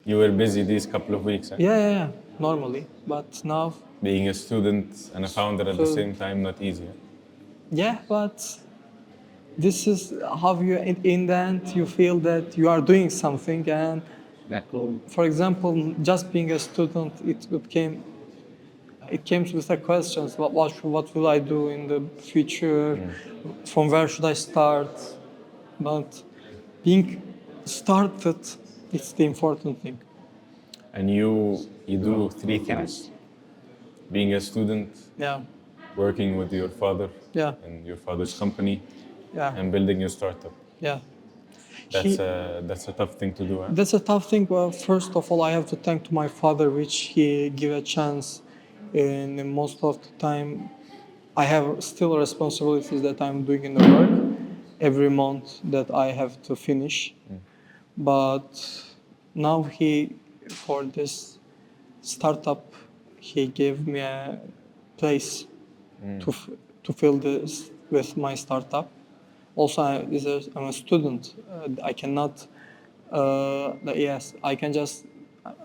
You were busy these couple of weeks, Yeah, normally. But now, being a student and a founder at the same time, not easy. yeah, but this is how you, in the end, you feel that you are doing something. And for example, just being a student, it came with the questions, what will I do in the future? From where should I start? But being started, it's the important thing. And you do three things: being a student, Yeah, working with your father yeah, and your father's company, yeah, and building your startup. yeah. That's a tough thing to do. That's a tough thing. Well, first of all, I have to thank to my father, which he give a chance. And most of the time, I have still responsibilities that I'm doing in the work every month that I have to finish. But now for this startup, he gave me a place to fill this with my startup. Also, I'm a student. I cannot. Yes, I can just.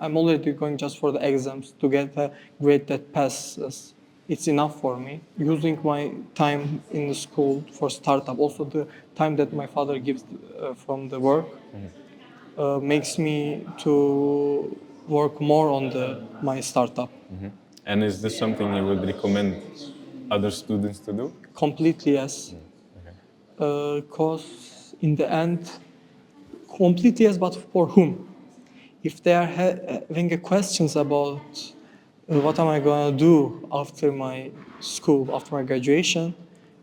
I'm already going just for the exams to get a grade that passes. It's enough for me. Using my time in the school for startup, also the time that my father gives from the work, makes me to work more on my startup. And is this something you would recommend other students to do? Completely yes. Because in the end, completely yes, but for whom? If they are having a questions about what am I going to do after my school, after my graduation,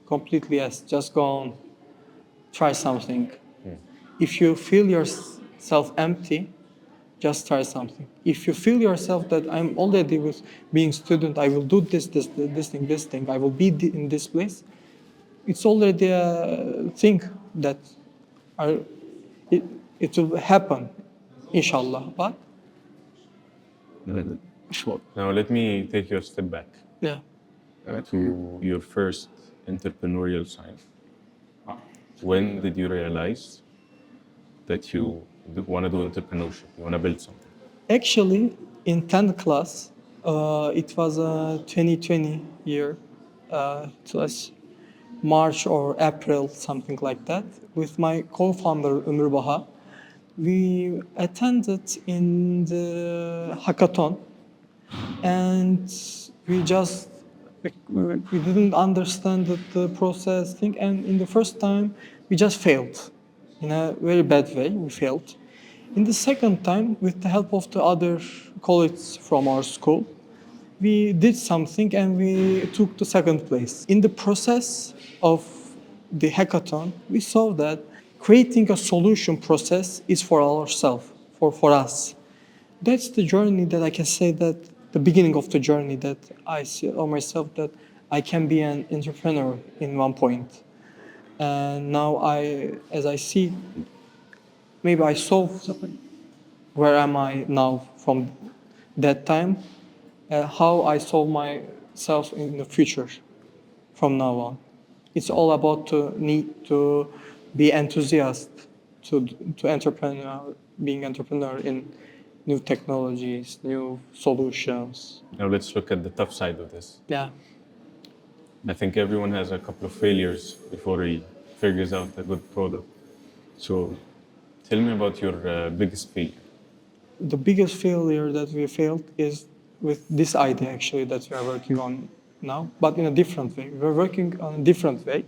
completely yes, just go on, try something. If you feel yourself empty, just try something. If you feel yourself that I'm already with being student, I will do this thing, I will be in this place, it's already a thing that are, it, it will happen, inshallah. But Now let me take you a step back yeah, to your first entrepreneurial sign. When did you realize that you want to do entrepreneurship? You want to build something? actually, in 10th class, it was a 2020 year, it was March or April, something like that, with my co-founder Ömür Baha. We attended in the hackathon, and we just we didn't understand the process thing, and in the first time we just failed in a very bad way. We failed. In the second time, with the help of the other colleagues from our school, we did something and we took the second place. In the process of the hackathon, we saw that creating a solution process is for ourselves, for us. That's the journey that I can say that the beginning of the journey that I see of myself that I can be an entrepreneur in one point. And now as I see, maybe I solved where am I now from that time, how I solve myself in the future from now on. It's all about to need to be enthusiast to entrepreneur, being entrepreneur in new technologies, new solutions. Now let's look at the tough side of this. Yeah. I think everyone has a couple of failures before he figures out a good product. So tell me about your biggest failure. The biggest failure that we failed is with this idea actually that we are working on now, but in a different way. We're working on a different way.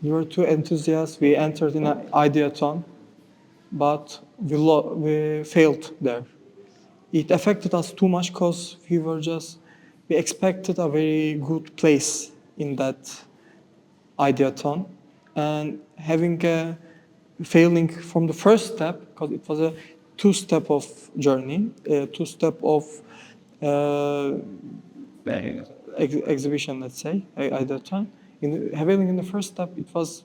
We were too enthusiastic. We entered in an ideathon, but we failed there. It affected us too much because we expected a very good place in that ideathon, and having a failing from the first step, because it was a two-step of journey, two-step of exhibition, let's say, ideathon. Failing in the first step, it was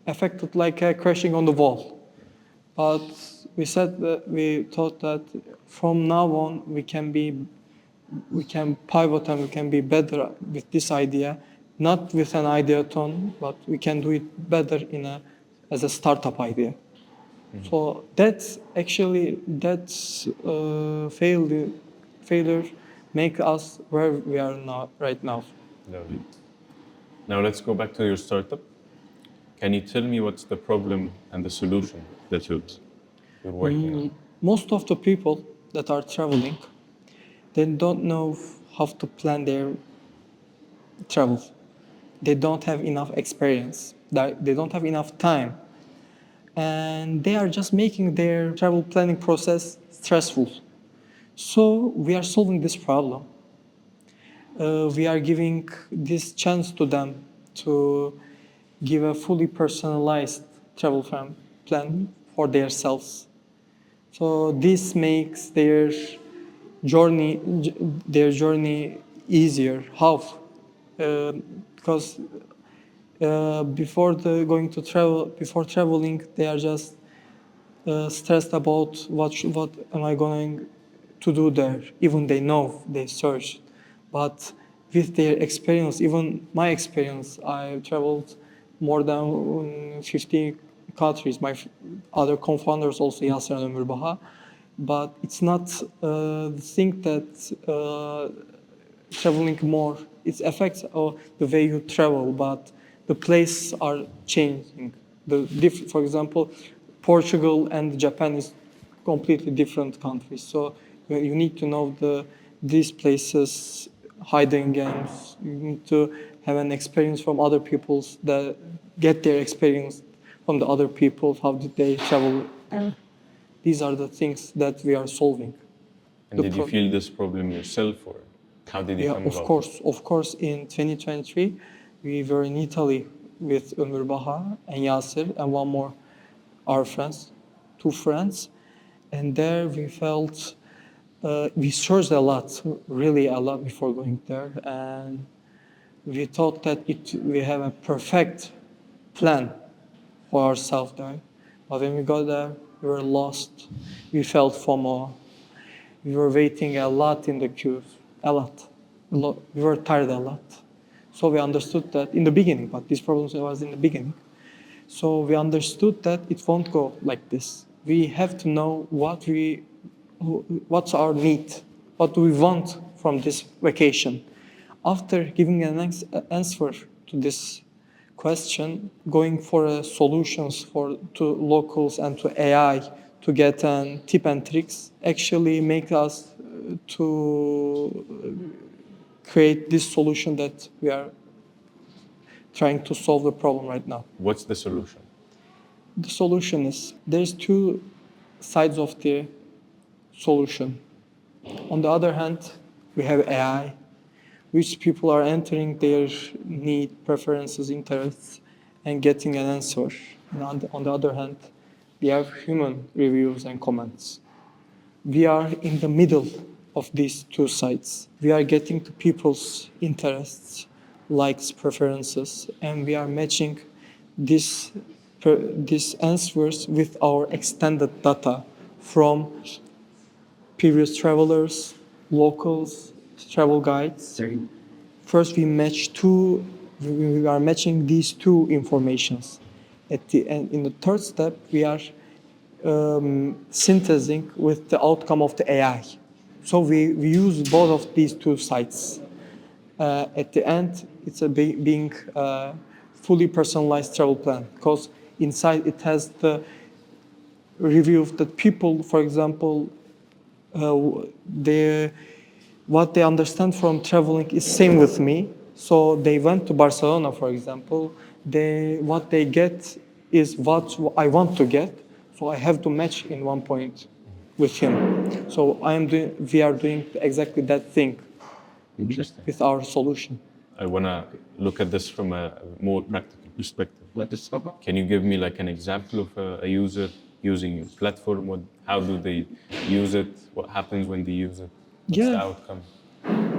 affected like crashing on the wall. But we thought that from now on we can pivot and we can be better with this idea, not with an ideathon, but we can do it better as a startup idea. So that's actually failure make us where we are now right now. Lovely. Now let's go back to your startup. Can you tell me what's the problem and the solution that you're working on? Most of the people that are traveling, they don't know how to plan their travel. They don't have enough experience. They don't have enough time. And they are just making their travel planning process stressful. So we are solving this problem. We are giving this chance to them to give a fully personalized travel plan for themselves. So this makes journey their journey easier. How? Because before traveling, they are just stressed about what am I going to do there. Even they know they search, but with their experience, even my experience, I traveled more than 50 countries. My other co-founders also Yasser and Ömür Baha, but it's not the thing that traveling more. It affects the way you travel, but the places are changing. For example, Portugal and Japan is completely different countries. So you need to know these places, hiding games. You need to have an experience from other people's that get their experience from the other people. How did they travel? These are the things that we are solving. And did you feel this problem yourself, or how did you come about it? Of course. In 2023, we were in Italy with Ömür Baha and Yasser and one more our friends, two friends, and there we felt we searched a lot, really a lot before going there, and we thought that we have a perfect plan for ourselves there. But when we got there, we were lost. We felt FOMO. We were waiting a lot in the queues, a lot. We were tired a lot. So we understood that in the beginning, but this problem was in the beginning. So we understood that it won't go like this. We have to know what's our need, what do we want from this vacation. After giving an answer to this question, going for solutions to locals and to AI to get tip and tricks actually make us to create this solution that we are trying to solve the problem right now. What's the solution? The solution is there's two sides of the solution. On the other hand, we have AI, which people are entering their need, preferences, interests, and getting an answer. And on the other hand, we have human reviews and comments. We are in the middle of these two sides. We are getting to people's interests, likes, preferences, and we are matching these answers with our extended data from previous travelers, locals, travel guides. First, we are matching these two informations. At the end, in the third step, we are synthesizing with the outcome of the AI. So we use both of these two sides. At the end, it's being fully personalized travel plan because inside it has the review of the people, for example, what they understand from traveling is same with me. So they went to Barcelona, for example. What they get is what I want to get. So I have to match in one point with him. So we are doing exactly that thing. Interesting. With our solution. I want to look at this from a more practical perspective. Can you give me like an example of a user using your platform? How do they use it? What happens when they use it? What's the outcome?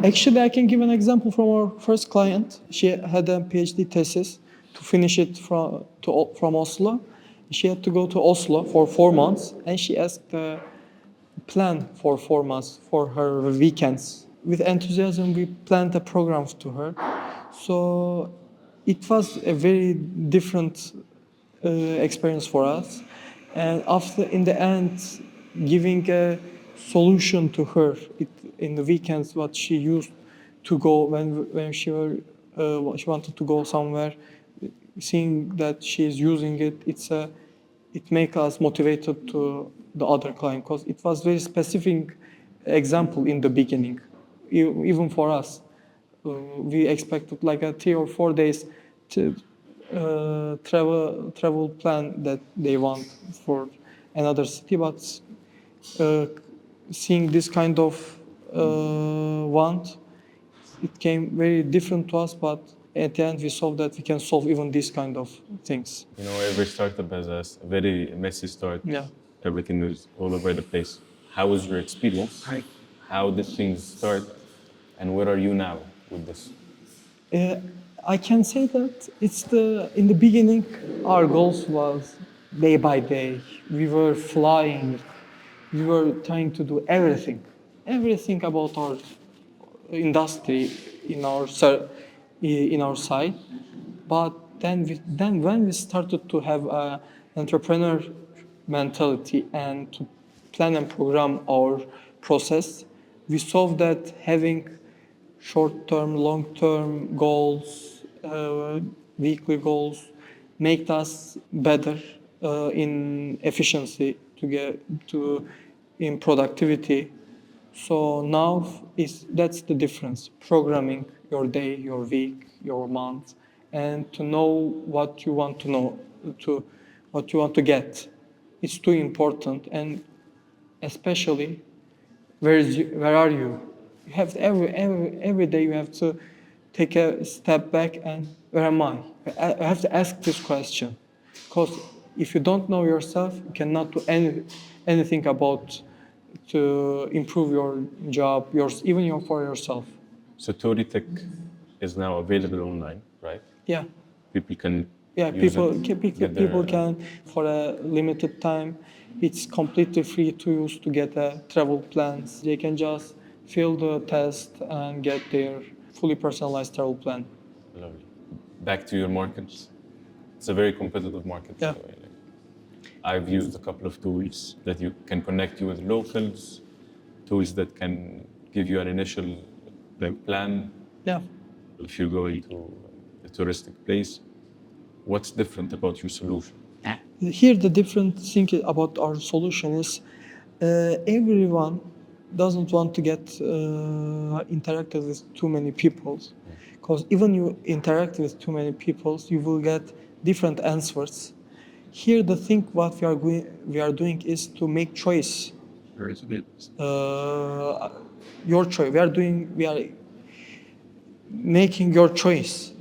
Actually, I can give an example from our first client. She had a PhD thesis to finish it from Oslo. She had to go to Oslo for 4 months, and she asked a plan for 4 months for her weekends. With enthusiasm, we planned a program to her. So it was a very different experience for us. and after in the end giving a solution to her in the weekends what she used to go when she wanted to go somewhere, seeing that she is using it, it make us motivated to the other client because it was very specific example in the beginning, even for us. We expected like a 3 or 4 days to travel plan that they want for another city, but uh, seeing this kind of want, it came very different to us, but at the end we saw that we can solve even these kind of things. You know, every startup has a very messy start. Yeah. Everything is all over the place. How was your experience? How did things start? And where are you now with this? Uh, I can say that in the beginning our goals was day by day. We were flying. We were trying to do everything about our industry in our side. But then when we started to have an entrepreneur mentality and to plan and program our process, we saw that having short-term, long-term goals, weekly goals, make us better in efficiency to get to in productivity. So now that's the difference. Programming your day, your week, your month, and to know what you want to know, to what you want to get. It's too important, and especially where are you? You have to, every day you have to take a step back and where am I? I have to ask this question, because if you don't know yourself, you cannot do anything about to improve your job, for yourself. So Touritic is now available online, right? Yeah. People can Yeah, use people it, can, get people their, can for a limited time. It's completely free to use to get a travel plans. They can just fill the test and get their fully personalized travel plan. Lovely. Back to your market. It's a very competitive market. Yeah. By the way. I've used a couple of tools that you can connect you with locals, tools that can give you an initial plan Yeah. if you're going to a touristic place. What's different about your solution? Here, the different thing about our solution is everyone doesn't want to get interacted with too many people, because even you interact with too many people, you will get different answers. Here, the thing what we are doing is to make choice. Your choice. We are making your choice.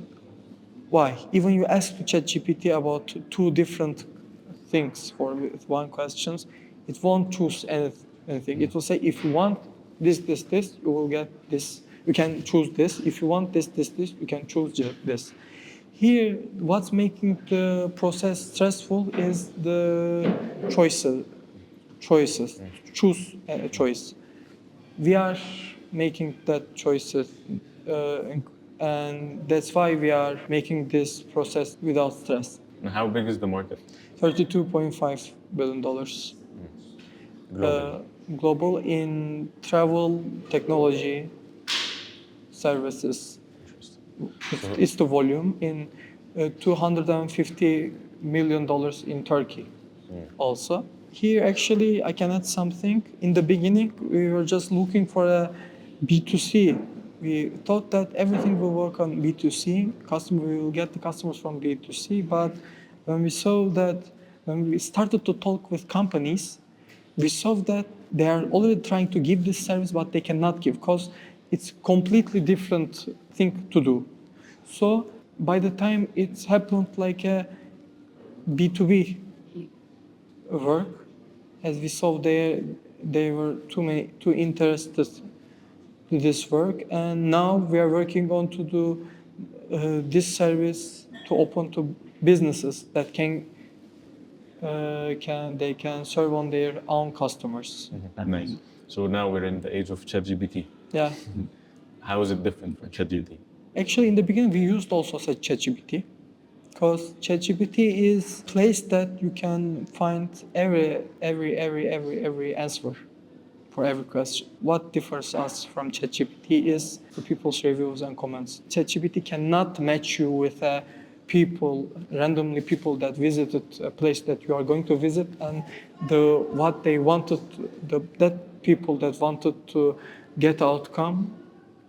Why? Even you ask to ChatGPT about two different things for one questions, it won't choose anything. It will say if you want this, you will get this. You can choose this. If you want this, you can choose this. Here, what's making the process stressful is the choices. Choose a choice. We are making that choices, and that's why we are making this process without stress. And how big is the market? $32.5 billion. Globally? Global in travel, technology, services. Interesting. It's the volume in $250 million in Turkey. Also, here actually I can add something. In the beginning, we were just looking for a B2C. We thought that everything will work on B2C. We will get the customers from B2C. But when we saw that, when we started to talk with companies, we saw that they are already trying to give this service, but they cannot give because it's completely different thing to do. So by the time it's happened like a B2B work, as we saw they were too interested in this work, and now we are working on to do this service to open to businesses that can serve on their own customers. Nice. So now we're in the age of ChatGPT. Yeah. How is it different from ChatGPT? Actually, in the beginning, we used also such ChatGPT, Because ChatGPT is place that you can find every answer for every question. What differs us from ChatGPT is the people's reviews and comments. ChatGPT cannot match you with randomly people that visited a place that you are going to visit, and what they wanted, that people that wanted to get outcome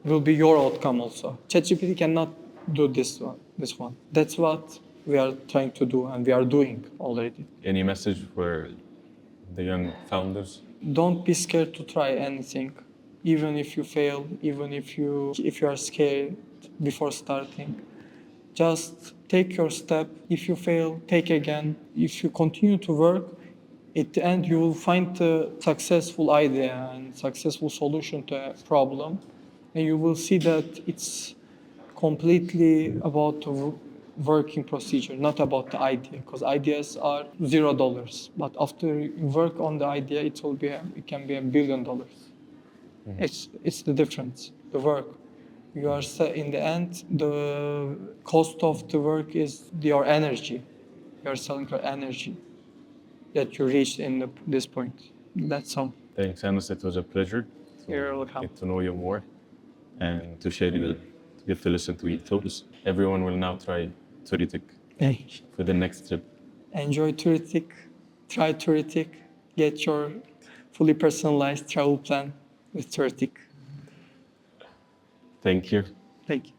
will be your outcome also. ChatGPT cannot do this one. That's what we are trying to do, and we are doing already. Any message for the young founders? Don't be scared to try anything, even if you fail, even if you are scared before starting. Just take your step. If you fail, take again. If you continue to work, at the end you will find a successful idea and successful solution to a problem, and you will see that it's completely about the working procedure, not about the idea, because ideas are $0. But after you work on the idea, it can be $1 billion. Mm-hmm. It's the difference, the work. You are in the end, the cost of the work is your energy. You are selling your energy that you reached in this point. That's all. Thanks, Enes. It was a pleasure You're welcome. Get to know you more and to get to listen to your thoughts. Everyone will now try Touritic for the next trip. Enjoy Touritic, try Touritic, get your fully personalized travel plan with Touritic. Thank you. Thank you.